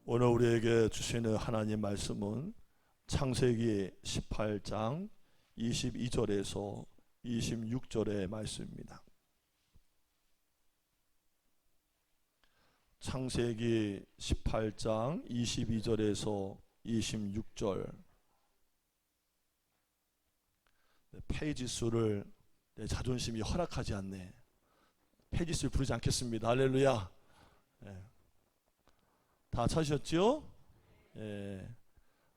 오늘 우리에게 주시는 하나님 말씀은 창세기 18장 22절에서 26절의 말씀입니다. 창세기 18장 22절에서 26절. 페이지 수를 내 자존심이 허락하지 않네. 페이지 수를 부르지 않겠습니다. 할렐루야. 다 찾으셨죠?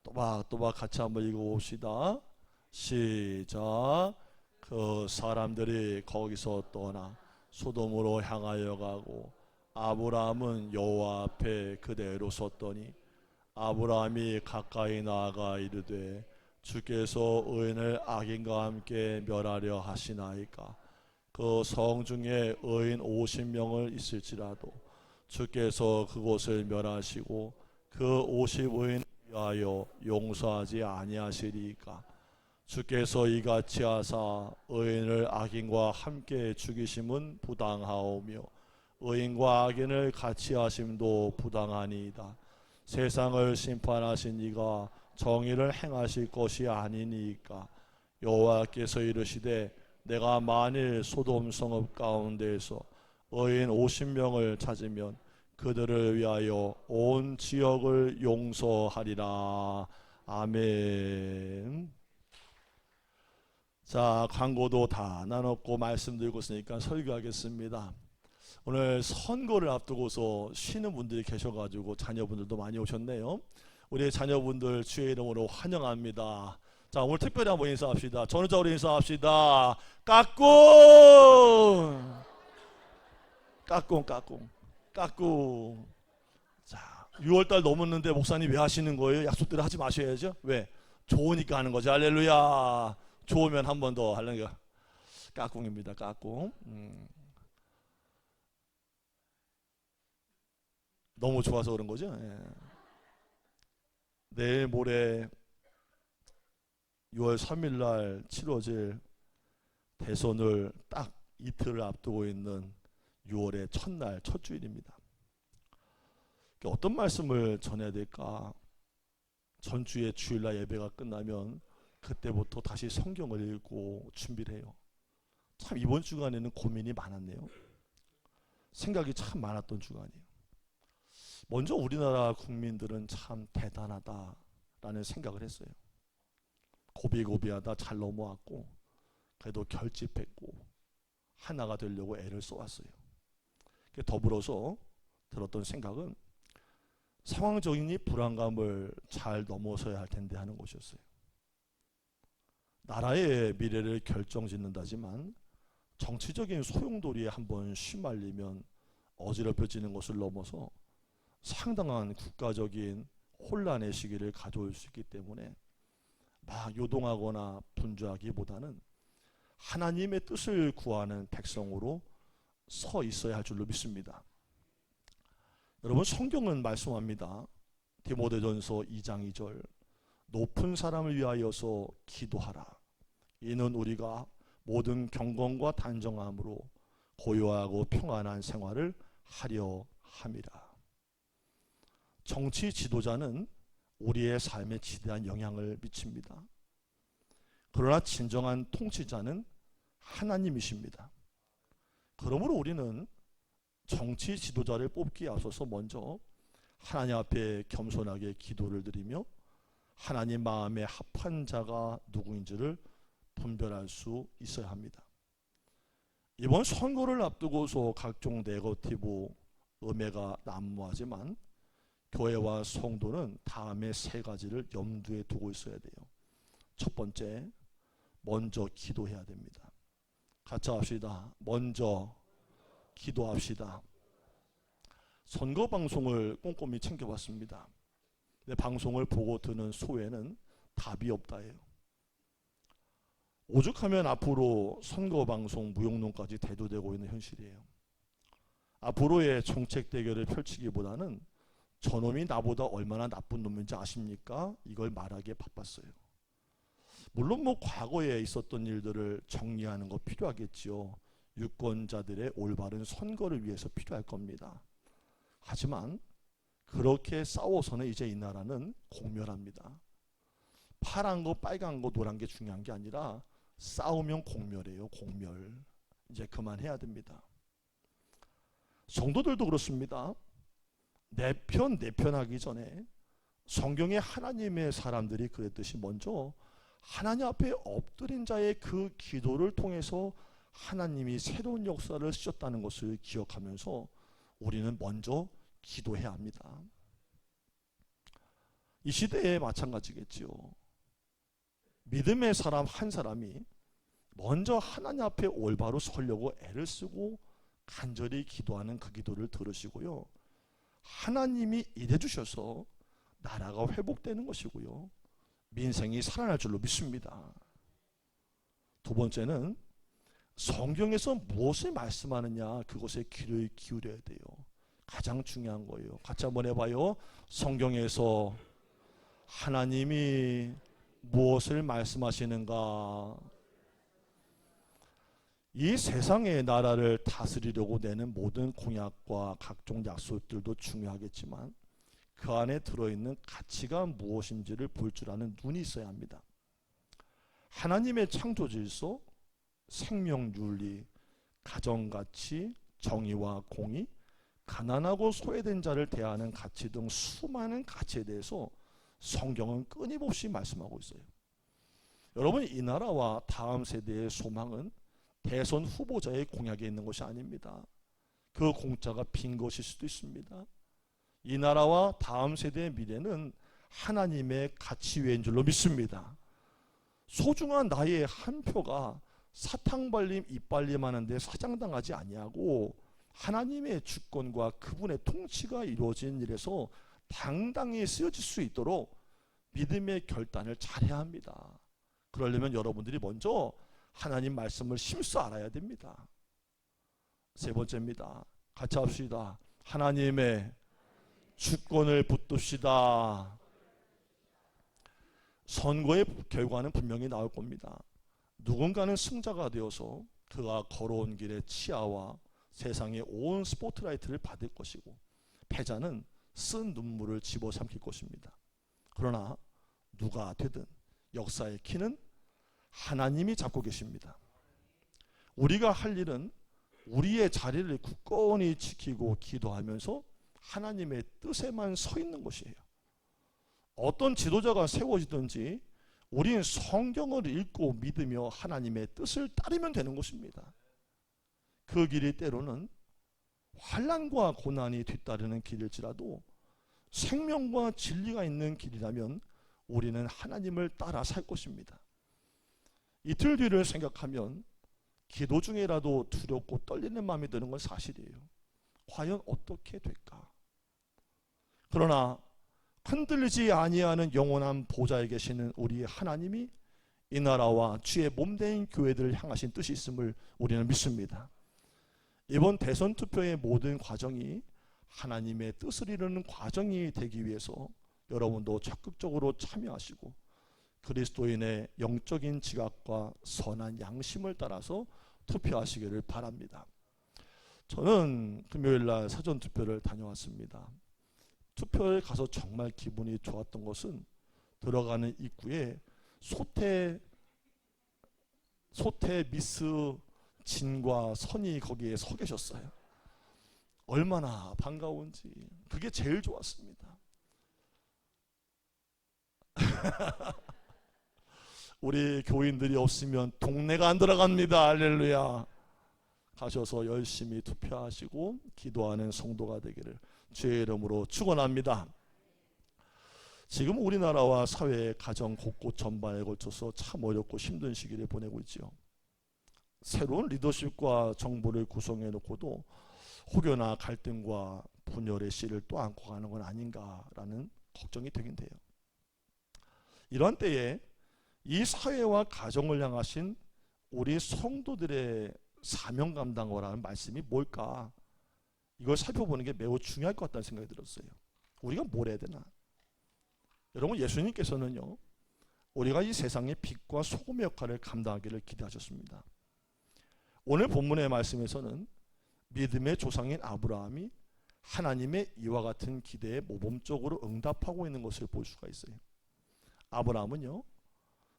또박 같이 한번 읽어봅시다. 시작. 그 사람들이 거기서 떠나 소돔으로 향하여 가고 아브라함은 여호와 앞에 그대로 섰더니 아브라함이 가까이 나아가 이르되 주께서 의인을 악인과 함께 멸하려 하시나이까. 그 성 중에 의인 50명을 있을지라도 주께서 그곳을 멸하시고 그 50의인 위하여 용서하지 아니하시리이까. 주께서 이같이 하사 의인을 악인과 함께 죽이심은 부당하오며 의인과 악인을 같이 하심도 부당하니이다. 세상을 심판하신 이가 정의를 행하실 것이 아니니이까. 여호와께서 이르시되 내가 만일 소돔 성읍 가운데에서 의인 50명을 찾으면 그들을 위하여 온 지역을 용서하리라. 아멘. 자, 광고도 다 나눴고 말씀드리고 있으니까 설교하겠습니다. 오늘 선거를 앞두고서 쉬는 분들이 계셔가지고 자녀분들도 많이 오셨네요. 우리 자녀분들 주의 이름으로 환영합니다. 자, 오늘 특별히 한번 인사합시다. 전우적으로 인사합시다. 까꿍! 까꿍. 자, 6월달 넘었는데 목사님 왜 하시는 거예요? 약속대로 하지 마셔야죠. 왜? 좋으니까 하는 거죠. 할렐루야. 좋으면 한 번 더 하려는 거. 까꿍입니다. 까꿍. 너무 좋아서 그런 거죠. 내일 모레 6월 3일 날 치러질 대선을 딱 이틀을 앞두고 있는 6월의 첫날, 첫 주일입니다. 어떤 말씀을 전해야 될까? 전주의 주일날 예배가 끝나면 그때부터 다시 성경을 읽고 준비를 해요. 참 이번 주간에는 고민이 많았네요. 생각이 참 많았던 주간이에요. 먼저 우리나라 국민들은 참 대단하다라는 생각을 했어요. 고비고비하다 잘 넘어왔고 그래도 결집했고 하나가 되려고 애를 써왔어요. 더불어서 들었던 생각은 상황적인 이 불안감을 잘 넘어서야 할 텐데 하는 것이었어요. 나라의 미래를 결정짓는다지만 정치적인 소용돌이에 한번 휘말리면 어지럽혀지는 것을 넘어서 상당한 국가적인 혼란의 시기를 가져올 수 있기 때문에 막 요동하거나 분주하기보다는 하나님의 뜻을 구하는 백성으로 서 있어야 할 줄로 믿습니다. 여러분, 성경은 말씀합니다. 디모데전서 2장 2절 높은 사람을 위하여서 기도하라. 이는 우리가 모든 경건과 단정함으로 고요하고 평안한 생활을 하려 함이라. 정치 지도자는 우리의 삶에 지대한 영향을 미칩니다. 그러나 진정한 통치자는 하나님이십니다. 그러므로 우리는 정치 지도자를 뽑기에 앞서서 먼저 하나님 앞에 겸손하게 기도를 드리며 하나님 마음에 합한 자가 누구인지를 분별할 수 있어야 합니다. 이번 선거를 앞두고서 각종 네거티브 음해가 난무하지만 교회와 성도는 다음에 세 가지를 염두에 두고 있어야 돼요. 첫 번째, 먼저 기도해야 됩니다. 같이 합시다. 먼저 기도합시다. 선거 방송을 꼼꼼히 챙겨봤습니다. 근데 방송을 보고 드는 소회는 답이 없다예요. 오죽하면 앞으로 선거 방송 무용론까지 대두되고 있는 현실이에요. 앞으로의 정책 대결을 펼치기보다는 저놈이 나보다 얼마나 나쁜 놈인지 아십니까? 이걸 말하기에 바빴어요. 물론 과거에 있었던 일들을 정리하는 거 필요하겠지요. 유권자들의 올바른 선거를 위해서 필요할 겁니다. 하지만 그렇게 싸워서는 이제 이 나라는 공멸합니다. 파란 거, 빨간 거, 노란 게 중요한 게 아니라 싸우면 공멸해요. 공멸. 이제 그만해야 됩니다. 성도들도 그렇습니다. 내 편 하기 전에 성경에 하나님의 사람들이 그랬듯이 먼저 하나님 앞에 엎드린 자의 그 기도를 통해서 하나님이 새로운 역사를 쓰셨다는 것을 기억하면서 우리는 먼저 기도해야 합니다. 이 시대에 마찬가지겠지요. 믿음의 사람 한 사람이 먼저 하나님 앞에 올바로 서려고 애를 쓰고 간절히 기도하는 그 기도를 들으시고요. 하나님이 일해 주셔서 나라가 회복되는 것이고요. 민생이 살아날 줄로 믿습니다. 두 번째는 성경에서 무엇을 말씀하느냐 그것에 귀를 기울여야 돼요. 가장 중요한 거예요. 같이 한번 해봐요. 성경에서 하나님이 무엇을 말씀하시는가? 이 세상의 나라를 다스리려고 내는 모든 공약과 각종 약속들도 중요하겠지만 그 안에 들어있는 가치가 무엇인지를 볼 줄 아는 눈이 있어야 합니다. 하나님의 창조 질서, 생명윤리, 가정가치, 정의와 공의, 가난하고 소외된 자를 대하는 가치 등 수많은 가치에 대해서 성경은 끊임없이 말씀하고 있어요. 여러분, 이 나라와 다음 세대의 소망은 대선 후보자의 공약에 있는 것이 아닙니다. 그 공짜가 빈 것일 수도 있습니다. 이 나라와 다음 세대의 미래는 하나님의 가치 외인 줄로 믿습니다. 소중한 나의 한 표가 사탕 발림, 이빨림 하는데 사장당하지 아니하고 하나님의 주권과 그분의 통치가 이루어진 일에서 당당히 쓰여질 수 있도록 믿음의 결단을 잘해야 합니다. 그러려면 여러분들이 먼저 하나님 말씀을 심써 알아야 됩니다. 세 번째입니다. 같이 합시다. 하나님의 주권을 붙듭시다. 선거의 결과는 분명히 나올 겁니다. 누군가는 승자가 되어서 그가 걸어온 길의 치아와 세상의 온 스포트라이트를 받을 것이고 패자는 쓴 눈물을 집어삼킬 것입니다. 그러나 누가 되든 역사의 키는 하나님이 잡고 계십니다. 우리가 할 일은 우리의 자리를 굳건히 지키고 기도하면서 하나님의 뜻에만 서 있는 것이에요. 어떤 지도자가 세워지든지 우리는 성경을 읽고 믿으며 하나님의 뜻을 따르면 되는 것입니다. 그 길이 때로는 환난과 고난이 뒤따르는 길일지라도 생명과 진리가 있는 길이라면 우리는 하나님을 따라 살 것입니다. 이틀 뒤를 생각하면 기도 중에라도 두렵고 떨리는 마음이 드는 건 사실이에요. 과연 어떻게 될까? 그러나 흔들리지 아니하는 영원한 보좌에 계시는 우리 하나님이 이 나라와 주의 몸된 교회들을 향하신 뜻이 있음을 우리는 믿습니다. 이번 대선 투표의 모든 과정이 하나님의 뜻을 이루는 과정이 되기 위해서 여러분도 적극적으로 참여하시고 그리스도인의 영적인 지각과 선한 양심을 따라서 투표하시기를 바랍니다. 저는 금요일날 사전투표를 다녀왔습니다. 투표에 가서 정말 기분이 좋았던 것은 들어가는 입구에 소태 미스 진과 선이 거기에 서 계셨어요. 얼마나 반가운지 그게 제일 좋았습니다. 우리 교인들이 없으면 동네가 안 들어갑니다. 할렐루야. 가셔서 열심히 투표하시고 기도하는 성도가 되기를 주의 이름으로 축원합니다. 지금 우리나라와 사회, 가정 곳곳 전반에 걸쳐서 참 어렵고 힘든 시기를 보내고 있죠. 새로운 리더십과 정부를 구성해 놓고도 혹여나 갈등과 분열의 씨를 또 안고 가는 건 아닌가라는 걱정이 되긴 돼요. 이런 때에 이 사회와 가정을 향하신 우리 성도들의 사명 감당어라는 말씀이 뭘까? 이걸 살펴보는 게 매우 중요할 것 같다는 생각이 들었어요. 우리가 뭘 해야 되나? 여러분, 예수님께서는요, 우리가 이 세상의 빛과 소금의 역할을 감당하기를 기대하셨습니다. 오늘 본문의 말씀에서는 믿음의 조상인 아브라함이 하나님의 이와 같은 기대에 모범적으로 응답하고 있는 것을 볼 수가 있어요. 아브라함은요,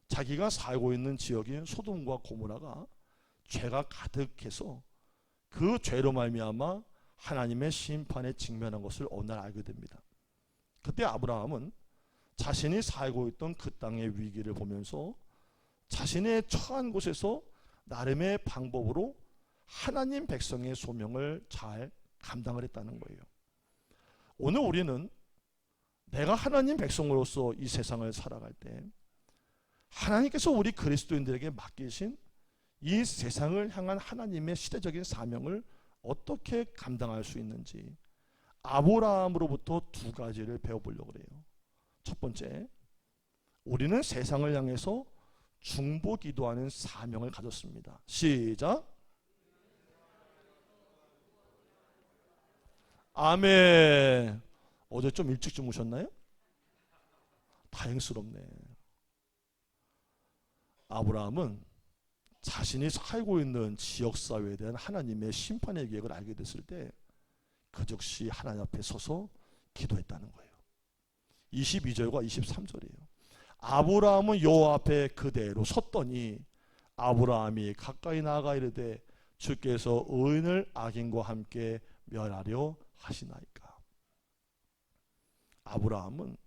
자기가 살고 있는 지역인 소돔과 고모라가 죄가 가득해서 그 죄로 말미암아 하나님의 심판에 직면한 것을 어느 날 알게 됩니다. 그때 아브라함은 자신이 살고 있던 그 땅의 위기를 보면서 자신의 처한 곳에서 나름의 방법으로 하나님 백성의 소명을 잘 감당을 했다는 거예요. 오늘 우리는 내가 하나님 백성으로서 이 세상을 살아갈 때 하나님께서 우리 그리스도인들에게 맡기신 이 세상을 향한 하나님의 시대적인 사명을 어떻게 감당할 수 있는지 아브라함으로부터 두 가지를 배워보려고 해요. 첫 번째, 우리는 세상을 향해서 중보기도하는 사명을 가졌습니다. 시작. 아멘. 어제 좀 일찍 주무셨나요? 다행스럽네. 아브라함은 자신이 살고 있는 지역사회에 대한 하나님의 심판의 계획을 알게 됐을 때 그 즉시 하나님 앞에 서서 기도했다는 거예요. 22절과 23절이에요. 아브라함은 여호와 앞에 그대로 섰더니 아브라함이 가까이 나아가 이르되 주께서 의인을 악인과 함께 멸하려 하시나이까. 아브라함은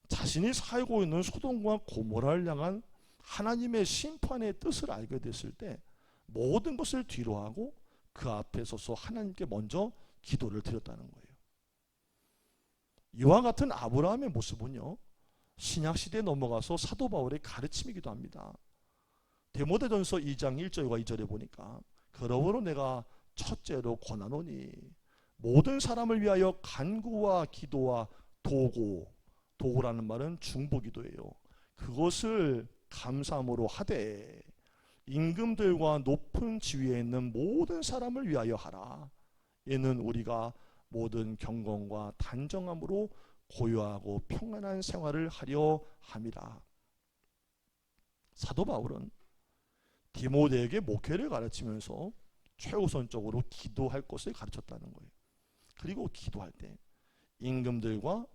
자신이 살고 있는 소돔과 고모라를 향한 하나님의 심판의 뜻을 알게 됐을 때 모든 것을 뒤로하고 그 앞에 서서 하나님께 먼저 기도를 드렸다는 거예요. 이와 같은 아브라함의 모습은요, 신약시대에 넘어가서 사도 바울의 가르침이기도 합니다. 디모데전서 2장 1절과 2절에 보니까 그러므로 내가 첫째로 권하노니 모든 사람을 위하여 간구와 기도와 도구라는 말은 중보기도예요. 그것을 감사함으로 하되 임금들과 높은 지위에 있는 모든 사람을 위하여 하라. 이는 우리가 모든 경건과 단정함으로 고요하고 평안한 생활을 하려 함이라. 사도 바울은 디모데에게 목회를 가르치면서 최우선적으로 기도할 것을 가르쳤다는 거예요. 그리고 기도할 때 임금들과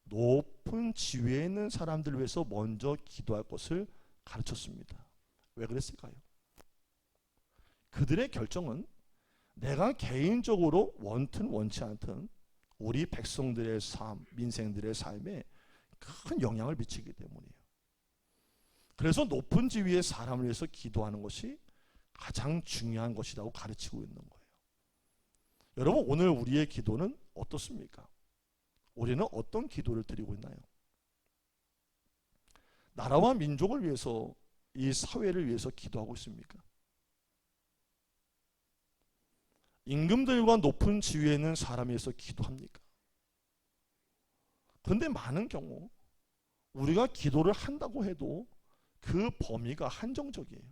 높은 지위에 있는 사람들을 위해서 먼저 기도할 것을 가르쳤습니다. 왜 그랬을까요? 그들의 결정은 내가 개인적으로 원튼 원치 않든 우리 백성들의 삶, 민생들의 삶에 큰 영향을 미치기 때문이에요. 그래서 높은 지위의 사람을 위해서 기도하는 것이 가장 중요한 것이라고 가르치고 있는 거예요. 여러분, 오늘 우리의 기도는 어떻습니까? 우리는 어떤 기도를 드리고 있나요? 나라와 민족을 위해서, 이 사회를 위해서 기도하고 있습니까? 임금들과 높은 지위에 있는 사람에 의해서 기도합니까? 그런데 많은 경우 우리가 기도를 한다고 해도 그 범위가 한정적이에요.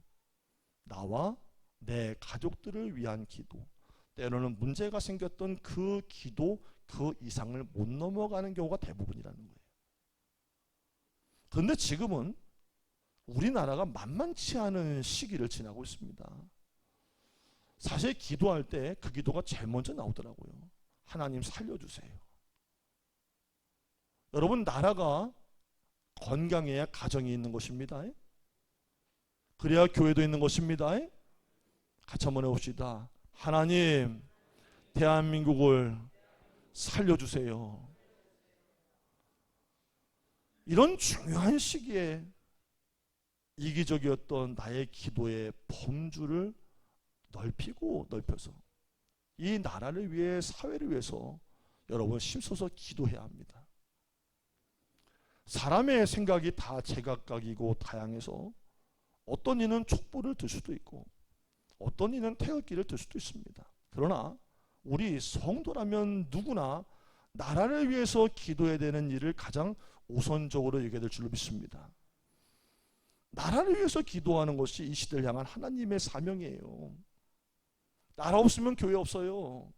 나와 내 가족들을 위한 기도, 때로는 문제가 생겼던 그 기도 그 이상을 못 넘어가는 경우가 대부분이라는 거예요. 그런데 지금은 우리나라가 만만치 않은 시기를 지나고 있습니다. 사실 기도할 때 그 기도가 제일 먼저 나오더라고요. 하나님 살려주세요. 여러분, 나라가 건강해야 가정이 있는 것입니다. 그래야 교회도 있는 것입니다. 같이 한번 해봅시다. 하나님, 대한민국을 살려주세요. 이런 중요한 시기에 이기적이었던 나의 기도의 범주를 넓혀서 이 나라를 위해, 사회를 위해서 여러분 힘써서 기도해야 합니다. 사람의 생각이 다 제각각이고 다양해서 어떤 이는 촛불을 들 수도 있고 어떤 이는 태극기를 들 수도 있습니다. 그러나 우리 성도라면 누구나 나라를 위해서 기도해야 되는 일을 가장 우선적으로 여겨야 될 줄로 믿습니다. 나라를 위해서 기도하는 것이 이 시대를 향한 하나님의 사명이에요. 나라 없으면 교회 없어요.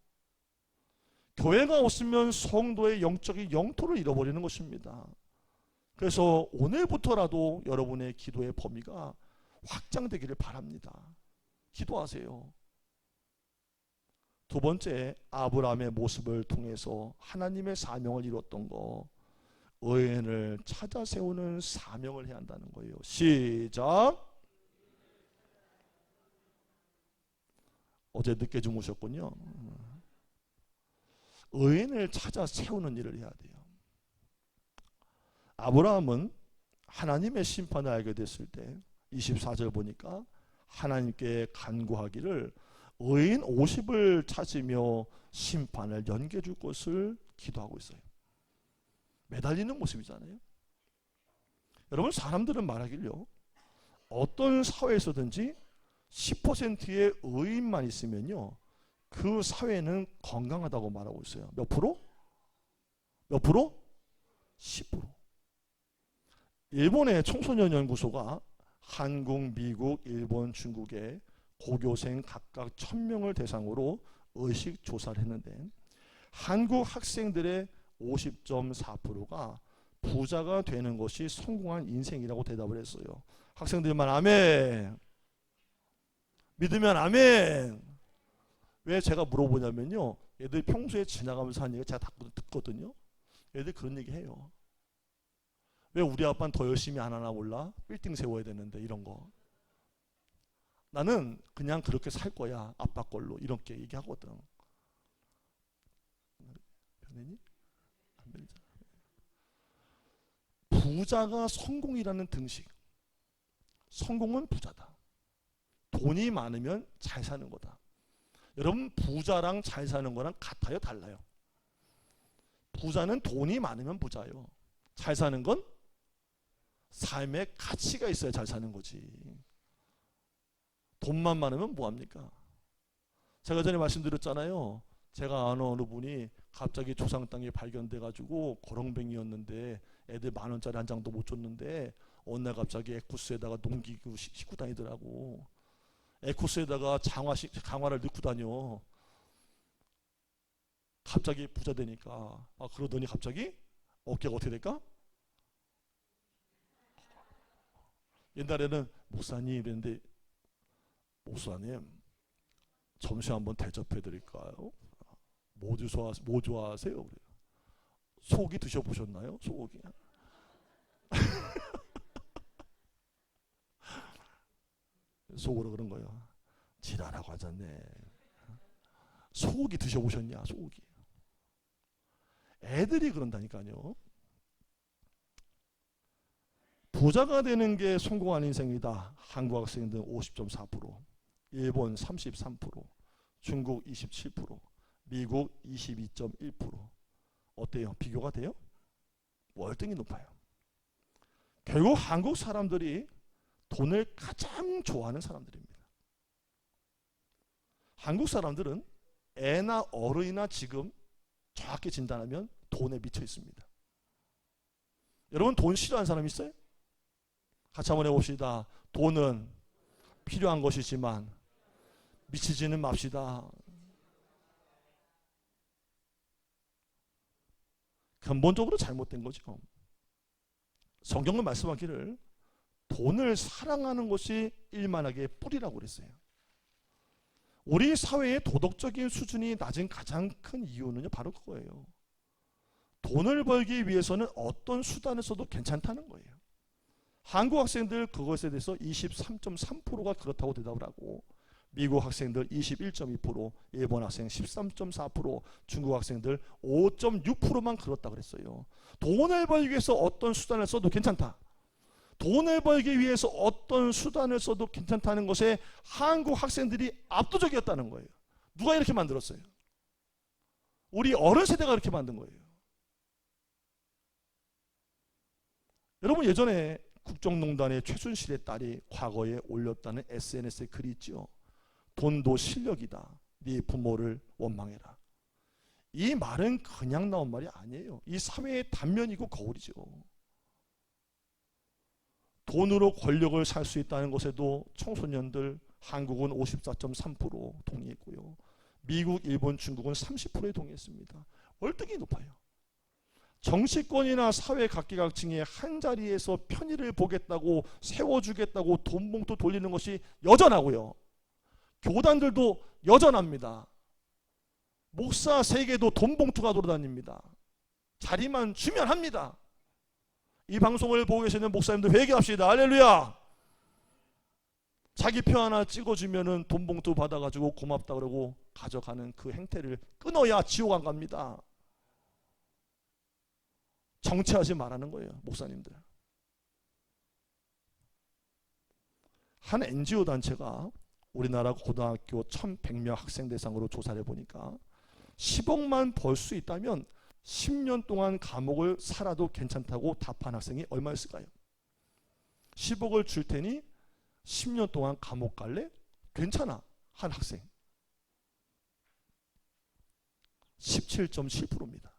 교회가 없으면 성도의 영적인 영토를 잃어버리는 것입니다. 그래서 오늘부터라도 여러분의 기도의 범위가 확장되기를 바랍니다. 기도하세요. 두 번째, 아브라함의 모습을 통해서 하나님의 사명을 이뤘던 거, 의인을 찾아 세우는 사명을 해야 한다는 거예요. 시작. 어제 늦게 주무셨군요. 의인을 찾아 세우는 일을 해야 돼요. 아브라함은 하나님의 심판을 알게 됐을 때 24절 보니까 하나님께 간구하기를 의인 50을 찾으며 심판을 연기해 줄 것을 기도하고 있어요. 매달리는 모습이잖아요. 여러분, 사람들은 말하길요, 어떤 사회에서든지 10%의 의인만 있으면요, 그 사회는 건강하다고 말하고 있어요. 몇 프로? 몇 프로? 10%. 일본의 청소년 연구소가 한국, 미국, 일본, 중국의 고교생 각각 1000명을 대상으로 의식 조사를 했는데 한국 학생들의 50.4%가 부자가 되는 것이 성공한 인생이라고 대답을 했어요. 학생들만 아멘. 믿으면 아멘. 왜 제가 물어보냐면요, 애들 평소에 지나가면서 하는 얘기 제가 다 듣거든요. 애들 그런 얘기 해요. 왜 우리 아빠는 더 열심히 안 하나 몰라? 빌딩 세워야 되는데 이런 거. 나는 그냥 그렇게 살 거야, 아빠 걸로. 이렇게 얘기하거든. 변했니? 안 변했잖아. 부자가 성공이라는 등식. 성공은 부자다. 돈이 많으면 잘 사는 거다. 여러분, 부자랑 잘 사는 거랑 같아요, 달라요? 부자는 돈이 많으면 부자예요. 잘 사는 건 삶의 가치가 있어야 잘 사는 거지. 돈만 많으면 뭐합니까? 제가 전에 말씀드렸잖아요. 제가 아는 어느 분이 갑자기 조상 땅이 발견돼가지고 거렁뱅이였는데 애들 10,000원짜리 한 장도 못 줬는데 어느 날 갑자기 에쿠스에다가 농기구 싣고 다니더라고. 에쿠스에다가 강화를 넣고 다녀. 갑자기 부자 되니까. 그러더니 갑자기 어깨가 어떻게 될까? 옛날에는 목사님 이랬는데, 목사님 점심 한번 대접해 드릴까요? 뭐 좋아하세요? 소고기 드셔보셨나요? 소고기. 속으로 그런 거예요. 지랄하고 하잖네. 소고기 드셔보셨냐? 소고기. 애들이 그런다니까요. 부자가 되는 게 성공한 인생이다. 한국 학생들 50.4%, 일본 33%, 중국 27%, 미국 22.1%. 어때요? 비교가 돼요? 월등히 높아요. 결국 한국 사람들이 돈을 가장 좋아하는 사람들입니다. 한국 사람들은 애나 어른이나 지금 정확히 진단하면 돈에 미쳐 있습니다. 여러분, 돈 싫어하는 사람 있어요? 같이 한번 해봅시다. 돈은 필요한 것이지만 미치지는 맙시다. 근본적으로 잘못된 거죠. 성경은 말씀하기를 돈을 사랑하는 것이 일만하게 뿌리라고 그랬어요. 우리 사회의 도덕적인 수준이 낮은 가장 큰 이유는 바로 그거예요. 돈을 벌기 위해서는 어떤 수단을 써도 괜찮다는 거예요. 한국 학생들 그것에 대해서 23.3%가 그렇다고 대답을 하고, 미국 학생들 21.2%, 일본 학생 13.4%, 중국 학생들 5.6%만 그렇다고 그랬어요. 돈을 벌기 위해서 어떤 수단을 써도 괜찮다. 돈을 벌기 위해서 어떤 수단을 써도 괜찮다는 것에 한국 학생들이 압도적이었다는 거예요. 누가 이렇게 만들었어요? 우리 어른 세대가 그렇게 만든 거예요. 여러분, 예전에 국정농단의 최순실의 딸이 과거에 올렸다는 SNS에 글이 있죠. 돈도 실력이다. 네 부모를 원망해라. 이 말은 그냥 나온 말이 아니에요. 이 사회의 단면이고 거울이죠. 돈으로 권력을 살 수 있다는 것에도 청소년들 한국은 54.3% 동의했고요. 미국, 일본, 중국은 30%에 동의했습니다. 월등히 높아요. 정치권이나 사회 각계각층의 한자리에서 편의를 보겠다고, 세워주겠다고 돈 봉투 돌리는 것이 여전하고요. 교단들도 여전합니다. 목사 세계도 돈 봉투가 돌아다닙니다. 자리만 주면 합니다. 이 방송을 보고 계시는 목사님들 회개합시다. 할렐루야. 자기 표 하나 찍어주면은 돈 봉투 받아가지고 고맙다 그러고 가져가는 그 행태를 끊어야 지옥 안 갑니다. 정치하지 말라는 거예요, 목사님들. 한 NGO 단체가 우리나라 고등학교 1100명 학생 대상으로 조사를 해보니까 10억만 벌 수 있다면 10년 동안 감옥을 살아도 괜찮다고 답한 학생이 얼마였을까요? 10억을 줄 테니 10년 동안 감옥 갈래? 괜찮아. 한 학생 17.7%입니다.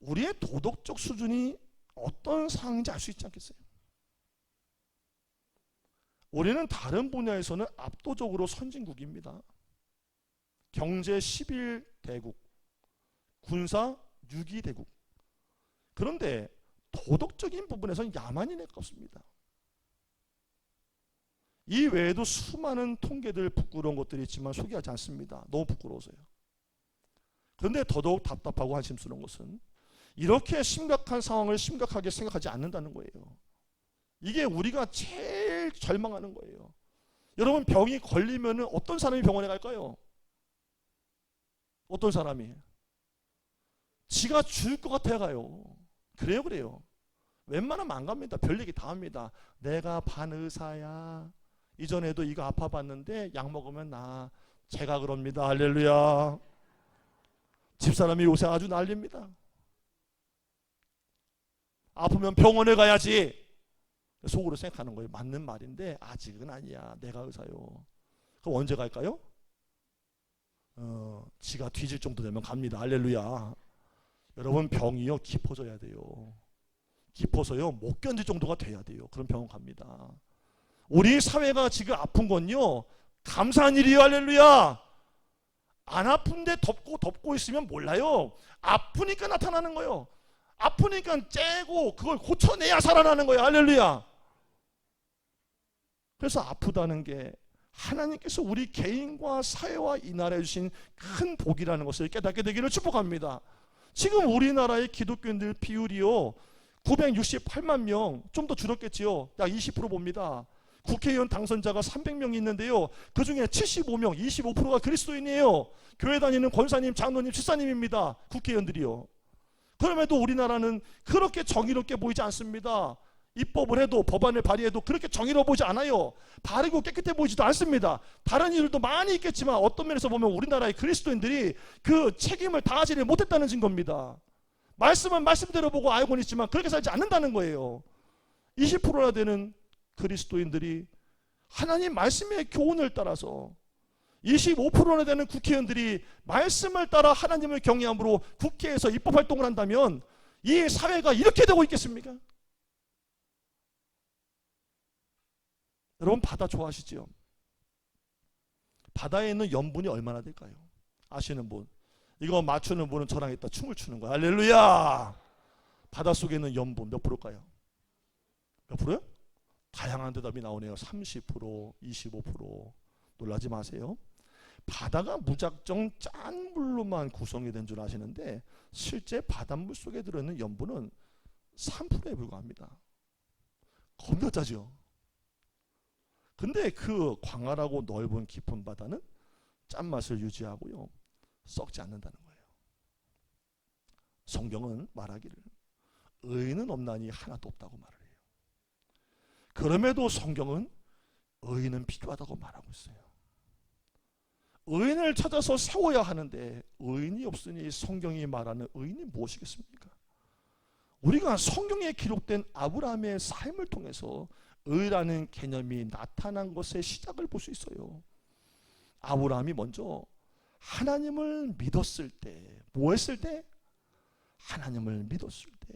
우리의 도덕적 수준이 어떤 상황인지 알 수 있지 않겠어요? 우리는 다른 분야에서는 압도적으로 선진국입니다. 경제 11대국, 군사 6위대국. 그런데 도덕적인 부분에서는 야만인에 가깝습니다. 이 외에도 수많은 통계들, 부끄러운 것들이 있지만 소개하지 않습니다. 너무 부끄러워서요. 그런데 더더욱 답답하고 한심스러운 것은 이렇게 심각한 상황을 심각하게 생각하지 않는다는 거예요. 이게 우리가 제일 절망하는 거예요. 여러분, 병이 걸리면 어떤 사람이 병원에 갈까요? 어떤 사람이? 지가 죽을 것 같아 가요. 그래요. 웬만하면 안 갑니다. 별 얘기 다 합니다. 내가 반의사야. 이전에도 이거 아파봤는데 약 먹으면 나. 제가 그럽니다. 할렐루야. 집사람이 요새 아주 난립니다. 아프면 병원에 가야지. 속으로 생각하는 거예요. 맞는 말인데 아직은 아니야. 내가 의사요. 그럼 언제 갈까요? 지가 뒤질 정도 되면 갑니다. 할렐루야. 여러분, 병이요 깊어져야 돼요. 깊어서요 못 견딜 정도가 돼야 돼요. 그럼 병원 갑니다. 우리 사회가 지금 아픈 건요 감사한 일이에요. 할렐루야. 안 아픈데 덮고 있으면 몰라요. 아프니까 나타나는 거예요. 아프니까 째고 그걸 고쳐내야 살아나는 거예요. 할렐루야. 그래서 아프다는 게 하나님께서 우리 개인과 사회와 이 나라에 주신 큰 복이라는 것을 깨닫게 되기를 축복합니다. 지금 우리나라의 기독교인들 비율이요 968만 명, 좀 더 줄었겠지요. 약 20% 봅니다. 국회의원 당선자가 300명이 있는데요, 그 중에 75명, 25%가 그리스도인이에요. 교회 다니는 권사님, 장로님, 집사님입니다. 국회의원들이요. 그럼에도 우리나라는 그렇게 정의롭게 보이지 않습니다. 입법을 해도, 법안을 발의해도 그렇게 정의로워 보이지 않아요. 바르고 깨끗해 보이지도 않습니다. 다른 이유들도 많이 있겠지만 어떤 면에서 보면 우리나라의 그리스도인들이 그 책임을 다하지를 못했다는 증거입니다. 말씀은 말씀대로 보고 알고는 있지만 그렇게 살지 않는다는 거예요. 20%나 되는 그리스도인들이 하나님 말씀의 교훈을 따라서, 25%나 되는 국회의원들이 말씀을 따라 하나님을 경외함으로 국회에서 입법활동을 한다면 이 사회가 이렇게 되고 있겠습니까? 여러분, 바다 좋아하시죠? 바다에 있는 염분이 얼마나 될까요? 아시는 분? 이거 맞추는 분은 저랑 이따 춤을 추는 거야. 할렐루야. 바닷속에 있는 염분 몇 프로일까요? 몇 프로요? 다양한 대답이 나오네요. 30%, 25%. 놀라지 마세요. 바다가 무작정 짠 물로만 구성이 된 줄 아시는데 실제 바닷물 속에 들어있는 염분은 3%에 불과합니다. 겁나 짜죠? 근데 그 광활하고 넓은 깊은 바다는 짠맛을 유지하고요 썩지 않는다는 거예요. 성경은 말하기를 의인은 없나니 하나도 없다고 말을 해요. 그럼에도 성경은 의인은 필요하다고 말하고 있어요. 의인을 찾아서 세워야 하는데 의인이 없으니 성경이 말하는 의인이 무엇이겠습니까? 우리가 성경에 기록된 아브라함의 삶을 통해서 의라는 개념이 나타난 것의 시작을 볼 수 있어요. 아브라함이 먼저 하나님을 믿었을 때, 뭐 했을 때? 하나님을 믿었을 때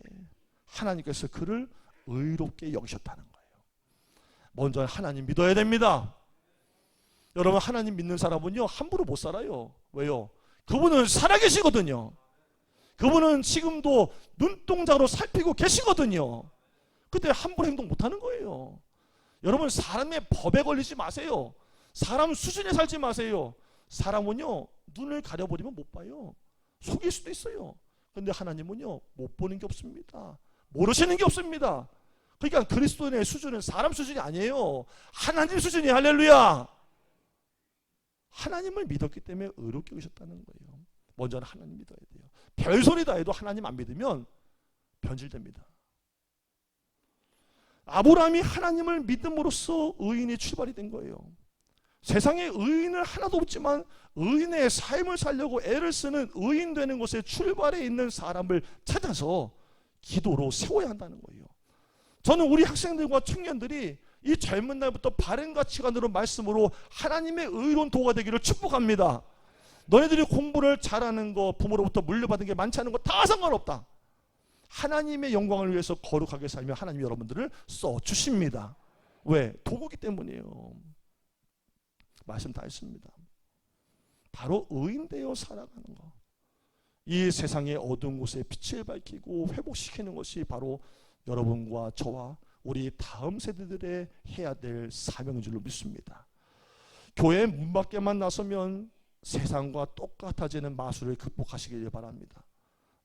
하나님께서 그를 의롭게 여기셨다는 거예요. 먼저 하나님 믿어야 됩니다. 여러분, 하나님 믿는 사람은요 함부로 못 살아요. 왜요? 그분은 살아계시거든요. 그분은 지금도 눈동자로 살피고 계시거든요. 그때 함부로 행동 못하는 거예요. 여러분, 사람의 법에 걸리지 마세요. 사람 수준에 살지 마세요. 사람은요 눈을 가려버리면 못 봐요. 속일 수도 있어요. 근데 하나님은요 못 보는 게 없습니다. 모르시는 게 없습니다. 그러니까 그리스도인의 수준은 사람 수준이 아니에요. 하나님 수준이. 할렐루야. 하나님을 믿었기 때문에 의롭게 여기셨다는 거예요. 먼저는 하나님 믿어야 돼요. 별소리 다 해도 하나님 안 믿으면 변질됩니다. 아브라함이 하나님을 믿음으로써 의인이 출발이 된 거예요. 세상에 의인은 하나도 없지만 의인의 삶을 살려고 애를 쓰는 의인 되는 곳에 출발해 있는 사람을 찾아서 기도로 세워야 한다는 거예요. 저는 우리 학생들과 청년들이 이 젊은 날부터 바른 가치관으로 말씀으로 하나님의 의로운 도가 되기를 축복합니다. 너네들이 공부를 잘하는 거, 부모로부터 물려받은 게 많지 않은 거 다 상관없다. 하나님의 영광을 위해서 거룩하게 살며 하나님이 여러분들을 써주십니다. 왜? 도구기 때문이에요. 말씀 다 했습니다. 바로 의인되어 살아가는 거. 이 세상의 어두운 곳에 빛을 밝히고 회복시키는 것이 바로 여러분과 저와 우리 다음 세대들의 해야 될 사명인 줄로 믿습니다. 교회 문 밖에만 나서면 세상과 똑같아지는 마술을 극복하시길 바랍니다.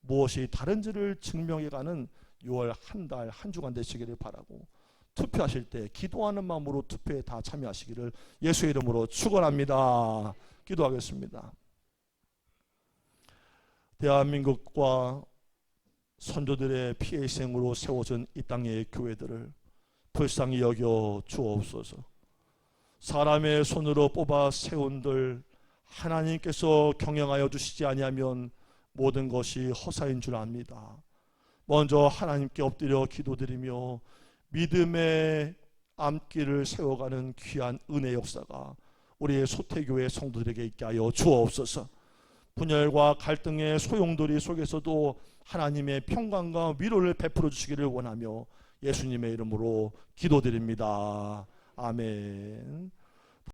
무엇이 다른지를 증명해가는 6월 한 달, 한 주간 되시기를 바라고, 투표하실 때 기도하는 마음으로 투표에 다 참여하시기를 예수의 이름으로 축원합니다. 기도하겠습니다. 대한민국과 선조들의 피해 희생으로 세워진 이 땅의 교회들을 불쌍히 여겨 주옵소서. 사람의 손으로 뽑아 세운들 하나님께서 경영하여 주시지 아니하면 모든 것이 허사인 줄 압니다. 먼저 하나님께 엎드려 기도드리며 믿음의 암길을 세워가는 귀한 은혜 역사가 우리의 소태교회 성도들에게 있게 하여 주옵소서. 분열과 갈등의 소용돌이 속에서도 하나님의 평강과 위로를 베풀어 주시기를 원하며 예수님의 이름으로 기도드립니다. 아멘.